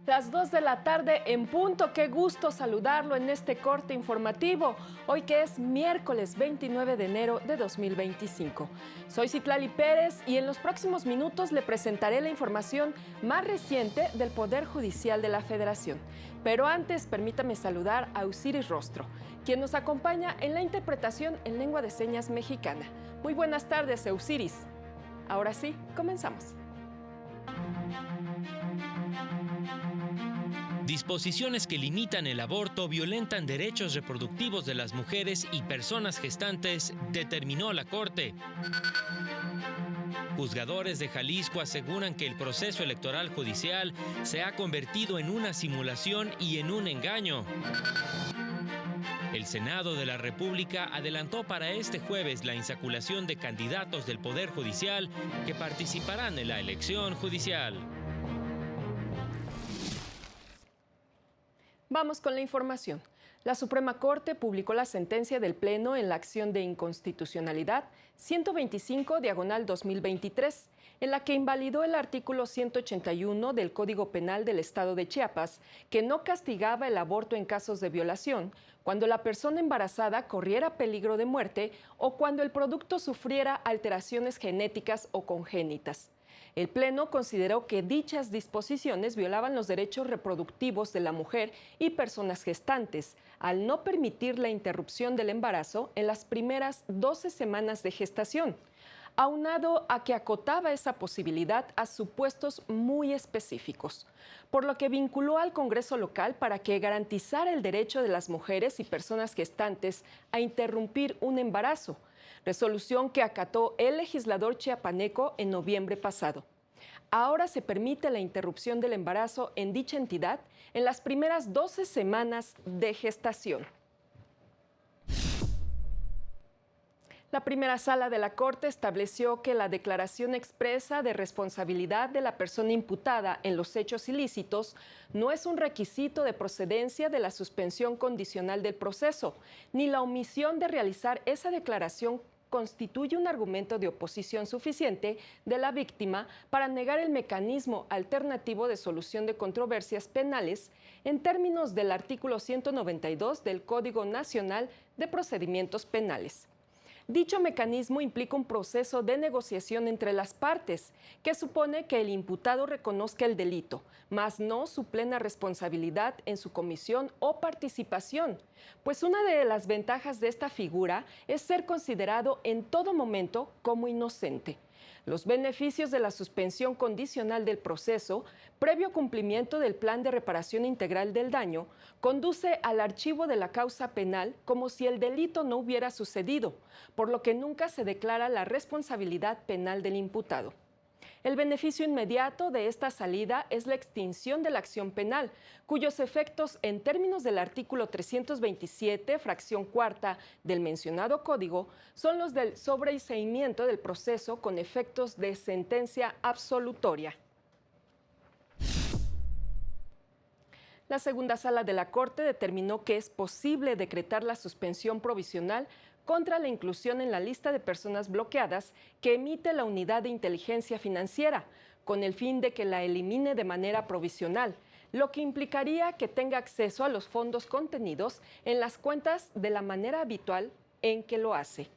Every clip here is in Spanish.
Las 2 de la tarde en punto. Qué gusto saludarlo en este corte informativo, hoy que es miércoles 29 de enero de 2025. Soy Citlali Pérez y en los próximos minutos le presentaré la información más reciente del Poder Judicial de la Federación. Pero antes, permítame saludar a Osiris Rostro, quien nos acompaña en la interpretación en lengua de señas mexicana. Muy buenas tardes, Osiris. Ahora sí, comenzamos. Disposiciones que limitan el aborto violentan derechos reproductivos de las mujeres y personas gestantes, determinó la Corte. Juzgadores de Jalisco aseguran que el proceso electoral judicial se ha convertido en una simulación y en un engaño. El Senado de la República adelantó para este jueves la insaculación de candidatos del Poder Judicial que participarán en la elección judicial. Vamos con la información. La Suprema Corte publicó la sentencia del Pleno en la acción de inconstitucionalidad 125/2023, en la que invalidó el artículo 181 del Código Penal del Estado de Chiapas, que no castigaba el aborto en casos de violación, cuando la persona embarazada corriera peligro de muerte o cuando el producto sufriera alteraciones genéticas o congénitas. El Pleno consideró que dichas disposiciones violaban los derechos reproductivos de la mujer y personas gestantes, al no permitir la interrupción del embarazo en las primeras 12 semanas de gestación, aunado a que acotaba esa posibilidad a supuestos muy específicos, por lo que vinculó al Congreso local para que garantizara el derecho de las mujeres y personas gestantes a interrumpir un embarazo, resolución que acató el legislador chiapaneco en noviembre pasado. Ahora se permite la interrupción del embarazo en dicha entidad en las primeras 12 semanas de gestación. La primera sala de la Corte estableció que la declaración expresa de responsabilidad de la persona imputada en los hechos ilícitos no es un requisito de procedencia de la suspensión condicional del proceso, ni la omisión de realizar esa declaración constituye un argumento de oposición suficiente de la víctima para negar el mecanismo alternativo de solución de controversias penales en términos del artículo 192 del Código Nacional de Procedimientos Penales. Dicho mecanismo implica un proceso de negociación entre las partes, que supone que el imputado reconozca el delito, mas no su plena responsabilidad en su comisión o participación, pues una de las ventajas de esta figura es ser considerado en todo momento como inocente. Los beneficios de la suspensión condicional del proceso, previo cumplimiento del plan de reparación integral del daño, conduce al archivo de la causa penal como si el delito no hubiera sucedido, por lo que nunca se declara la responsabilidad penal del imputado. El beneficio inmediato de esta salida es la extinción de la acción penal, cuyos efectos en términos del artículo 327, fracción cuarta del mencionado código, son los del sobreseimiento del proceso con efectos de sentencia absolutoria. La segunda sala de la Corte determinó que es posible decretar la suspensión provisional contra la inclusión en la lista de personas bloqueadas que emite la Unidad de Inteligencia Financiera, con el fin de que la elimine de manera provisional, lo que implicaría que tenga acceso a los fondos contenidos en las cuentas de la manera habitual en que lo hace.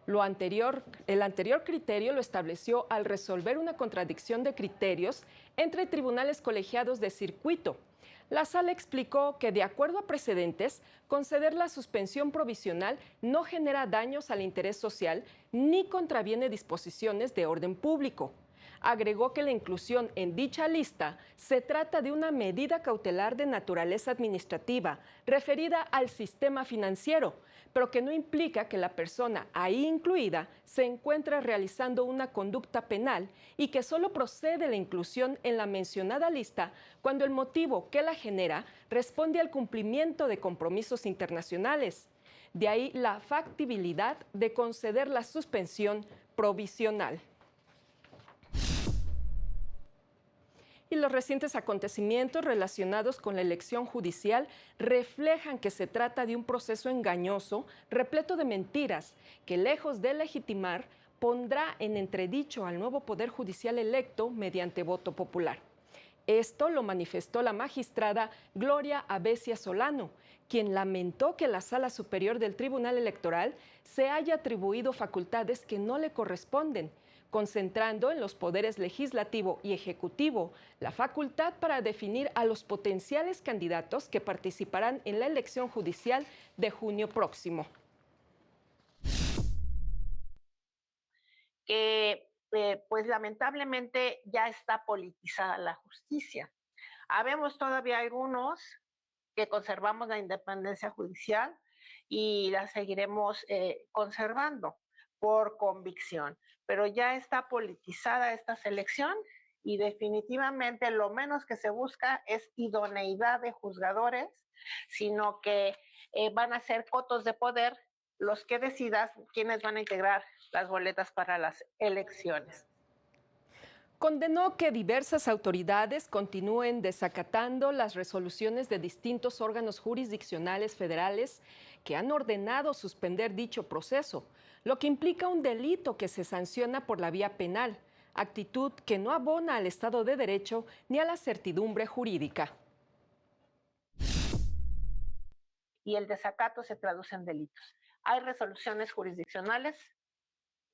El anterior criterio lo estableció al resolver una contradicción de criterios entre tribunales colegiados de circuito. La sala explicó que, de acuerdo a precedentes, conceder la suspensión provisional no genera daños al interés social ni contraviene disposiciones de orden público. Agregó que la inclusión en dicha lista se trata de una medida cautelar de naturaleza administrativa referida al sistema financiero, pero que no implica que la persona ahí incluida se encuentre realizando una conducta penal y que solo procede la inclusión en la mencionada lista cuando el motivo que la genera responde al cumplimiento de compromisos internacionales. De ahí la factibilidad de conceder la suspensión provisional. Y los recientes acontecimientos relacionados con la elección judicial reflejan que se trata de un proceso engañoso, repleto de mentiras, que lejos de legitimar, pondrá en entredicho al nuevo Poder Judicial electo mediante voto popular. Esto lo manifestó la magistrada Gloria Abesia Solano, quien lamentó que la Sala Superior del Tribunal Electoral se haya atribuido facultades que no le corresponden, concentrando en los poderes legislativo y ejecutivo la facultad para definir a los potenciales candidatos que participarán en la elección judicial de junio próximo. Pues lamentablemente ya está politizada la justicia. Habemos todavía algunos que conservamos la independencia judicial y la seguiremos conservando por convicción, pero ya está politizada esta selección y definitivamente lo menos que se busca es idoneidad de juzgadores, sino que van a ser cotos de poder los que decidan quiénes van a integrar las boletas para las elecciones. Condenó que diversas autoridades continúen desacatando las resoluciones de distintos órganos jurisdiccionales federales que han ordenado suspender dicho proceso, lo que implica un delito que se sanciona por la vía penal, actitud que no abona al Estado de Derecho ni a la certidumbre jurídica. Y el desacato se traduce en delitos. Hay resoluciones jurisdiccionales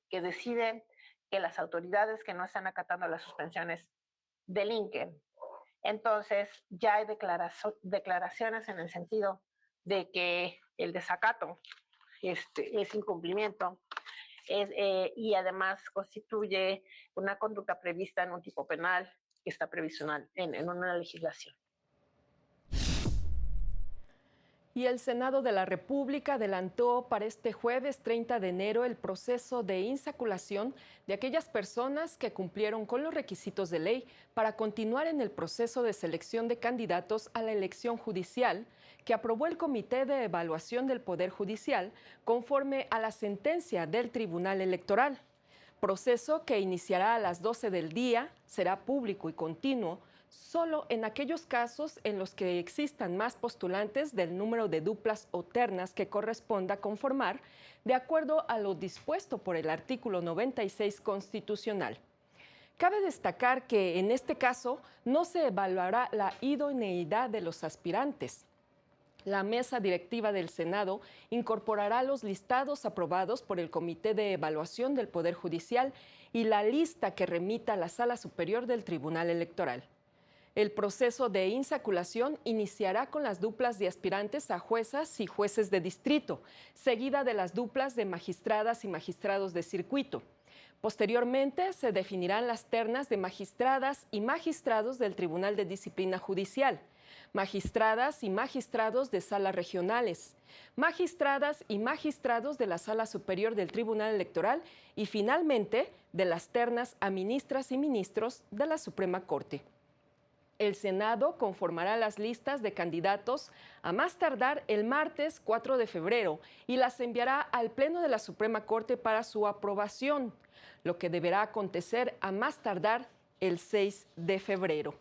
que deciden que las autoridades que no están acatando las suspensiones delinquen. Entonces, ya hay declaraciones en el sentido de que el desacato es incumplimiento y además constituye una conducta prevista en un tipo penal que está previsto en una legislación. Y el Senado de la República adelantó para este jueves 30 de enero el proceso de insaculación de aquellas personas que cumplieron con los requisitos de ley para continuar en el proceso de selección de candidatos a la elección judicial que aprobó el Comité de Evaluación del Poder Judicial conforme a la sentencia del Tribunal Electoral. Proceso que iniciará a las 12 del día, será público y continuo, solo en aquellos casos en los que existan más postulantes del número de duplas o ternas que corresponda conformar, de acuerdo a lo dispuesto por el artículo 96 constitucional. Cabe destacar que en este caso no se evaluará la idoneidad de los aspirantes. La mesa directiva del Senado incorporará los listados aprobados por el Comité de Evaluación del Poder Judicial y la lista que remita a la Sala Superior del Tribunal Electoral. El proceso de insaculación iniciará con las duplas de aspirantes a juezas y jueces de distrito, seguida de las duplas de magistradas y magistrados de circuito. Posteriormente, se definirán las ternas de magistradas y magistrados del Tribunal de Disciplina Judicial, magistradas y magistrados de salas regionales, magistradas y magistrados de la Sala Superior del Tribunal Electoral y, finalmente, de las ternas a ministras y ministros de la Suprema Corte. El Senado conformará las listas de candidatos a más tardar el martes 4 de febrero y las enviará al Pleno de la Suprema Corte para su aprobación, lo que deberá acontecer a más tardar el 6 de febrero.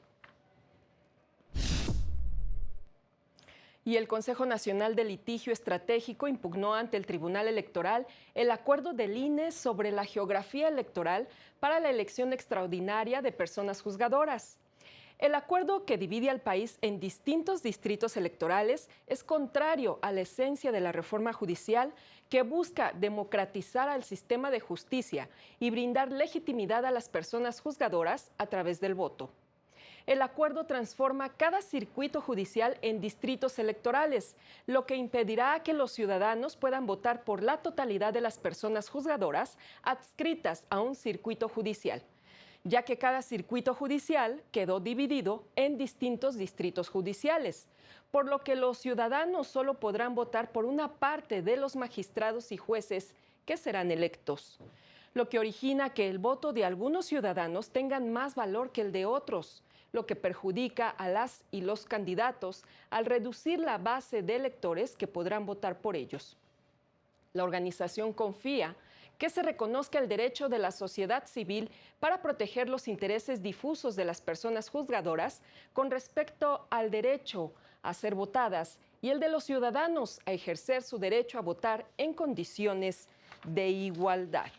Y el Consejo Nacional de Litigio Estratégico impugnó ante el Tribunal Electoral el acuerdo del INE sobre la geografía electoral para la elección extraordinaria de personas juzgadoras. El acuerdo que divide al país en distintos distritos electorales es contrario a la esencia de la reforma judicial que busca democratizar al sistema de justicia y brindar legitimidad a las personas juzgadoras a través del voto. El acuerdo transforma cada circuito judicial en distritos electorales, lo que impedirá que los ciudadanos puedan votar por la totalidad de las personas juzgadoras adscritas a un circuito judicial, ya que cada circuito judicial quedó dividido en distintos distritos judiciales, por lo que los ciudadanos solo podrán votar por una parte de los magistrados y jueces que serán electos, lo que origina que el voto de algunos ciudadanos tenga más valor que el de otros, lo que perjudica a las y los candidatos al reducir la base de electores que podrán votar por ellos. La organización confía que se reconozca el derecho de la sociedad civil para proteger los intereses difusos de las personas juzgadoras con respecto al derecho a ser votadas y el de los ciudadanos a ejercer su derecho a votar en condiciones de igualdad.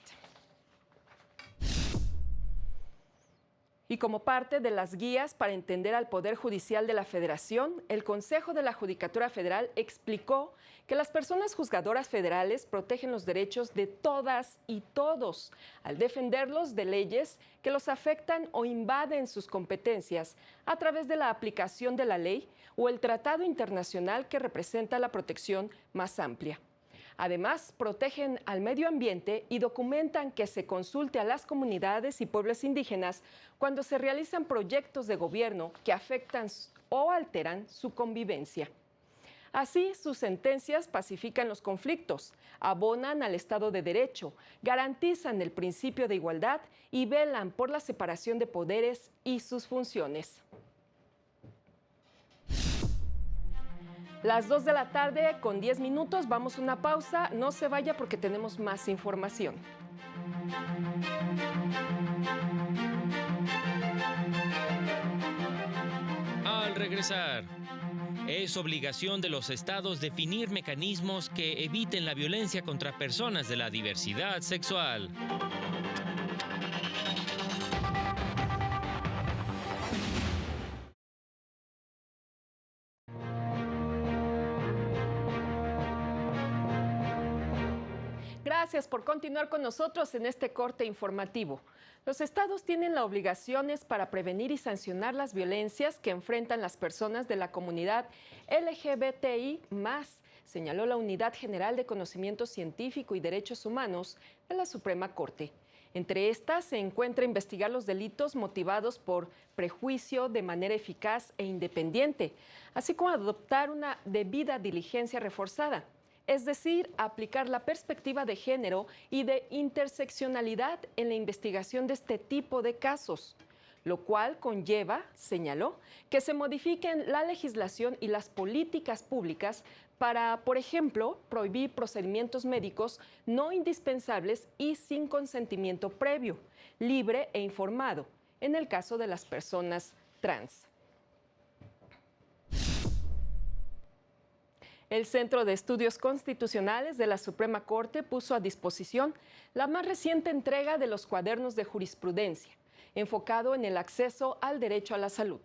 Y como parte de las guías para entender al Poder Judicial de la Federación, el Consejo de la Judicatura Federal explicó que las personas juzgadoras federales protegen los derechos de todas y todos al defenderlos de leyes que los afectan o invaden sus competencias a través de la aplicación de la ley o el tratado internacional que representa la protección más amplia. Además, protegen al medio ambiente y documentan que se consulte a las comunidades y pueblos indígenas cuando se realizan proyectos de gobierno que afectan o alteran su convivencia. Así, sus sentencias pacifican los conflictos, abonan al Estado de Derecho, garantizan el principio de igualdad y velan por la separación de poderes y sus funciones. Las 2 de la tarde con 10 minutos, vamos a una pausa. No se vaya porque tenemos más información. Al regresar, es obligación de los estados definir mecanismos que eviten la violencia contra personas de la diversidad sexual. Gracias por continuar con nosotros en este corte informativo. Los estados tienen las obligaciones para prevenir y sancionar las violencias que enfrentan las personas de la comunidad LGBTI+, señaló la Unidad General de Conocimiento Científico y Derechos Humanos de la Suprema Corte. Entre estas se encuentra investigar los delitos motivados por prejuicio de manera eficaz e independiente, así como adoptar una debida diligencia reforzada. Es decir, aplicar la perspectiva de género y de interseccionalidad en la investigación de este tipo de casos, lo cual conlleva, señaló, que se modifiquen la legislación y las políticas públicas para, por ejemplo, prohibir procedimientos médicos no indispensables y sin consentimiento previo, libre e informado, en el caso de las personas trans. El Centro de Estudios Constitucionales de la Suprema Corte puso a disposición la más reciente entrega de los cuadernos de jurisprudencia, enfocado en el acceso al derecho a la salud,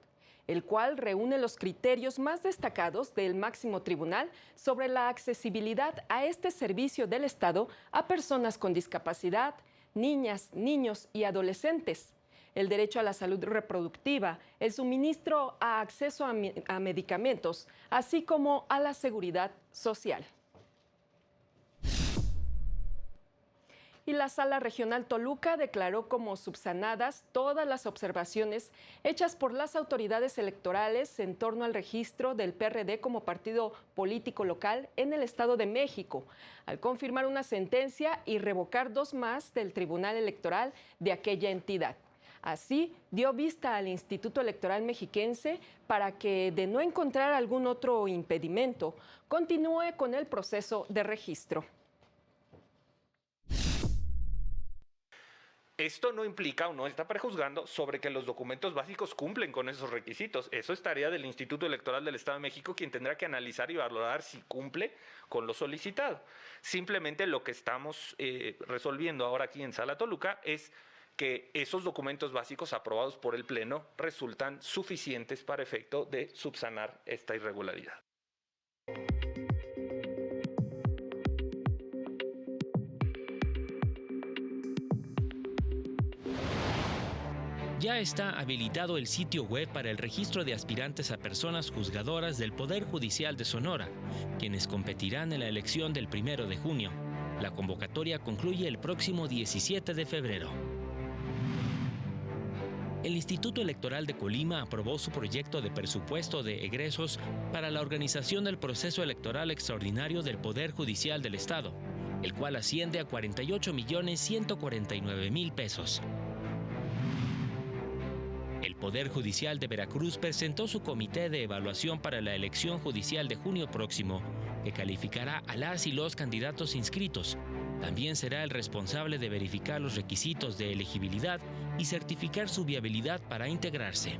el cual reúne los criterios más destacados del máximo tribunal sobre la accesibilidad a este servicio del Estado a personas con discapacidad, niñas, niños y adolescentes. El derecho a la salud reproductiva, el suministro a acceso a medicamentos, así como a la seguridad social. Y la Sala Regional Toluca declaró como subsanadas todas las observaciones hechas por las autoridades electorales en torno al registro del PRD como partido político local en el Estado de México, al confirmar una sentencia y revocar 2 más del Tribunal Electoral de aquella entidad. Así, dio vista al Instituto Electoral Mexiquense para que, de no encontrar algún otro impedimento, continúe con el proceso de registro. Esto no implica o no está prejuzgando sobre que los documentos básicos cumplen con esos requisitos. Eso es tarea del Instituto Electoral del Estado de México, quien tendrá que analizar y valorar si cumple con lo solicitado. Simplemente lo que estamos resolviendo ahora aquí en Sala Toluca es que esos documentos básicos aprobados por el Pleno resultan suficientes para efecto de subsanar esta irregularidad. Ya está habilitado el sitio web para el registro de aspirantes a personas juzgadoras del Poder Judicial de Sonora, quienes competirán en la elección del 1 de junio. La convocatoria concluye el próximo 17 de febrero. El Instituto Electoral de Colima aprobó su proyecto de presupuesto de egresos para la organización del proceso electoral extraordinario del Poder Judicial del Estado, el cual asciende a 48.149.000 pesos. El Poder Judicial de Veracruz presentó su comité de evaluación para la elección judicial de junio próximo, que calificará a las y los candidatos inscritos. También será el responsable de verificar los requisitos de elegibilidad y certificar su viabilidad para integrarse.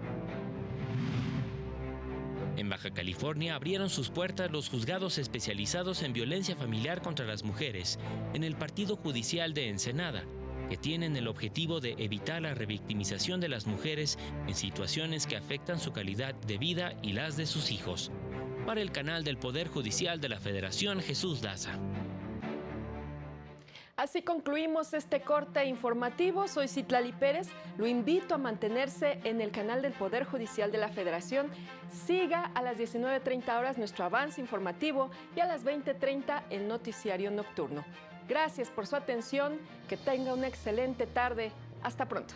En Baja California abrieron sus puertas los juzgados especializados en violencia familiar contra las mujeres en el Partido Judicial de Ensenada, que tienen el objetivo de evitar la revictimización de las mujeres en situaciones que afectan su calidad de vida y las de sus hijos. Para el canal del Poder Judicial de la Federación, Jesús Daza. Así concluimos este corte informativo. Soy Citlali Pérez. Lo invito a mantenerse en el canal del Poder Judicial de la Federación. Siga a las 19:30 horas nuestro avance informativo y a las 20:30 el noticiario nocturno. Gracias por su atención. Que tenga una excelente tarde. Hasta pronto.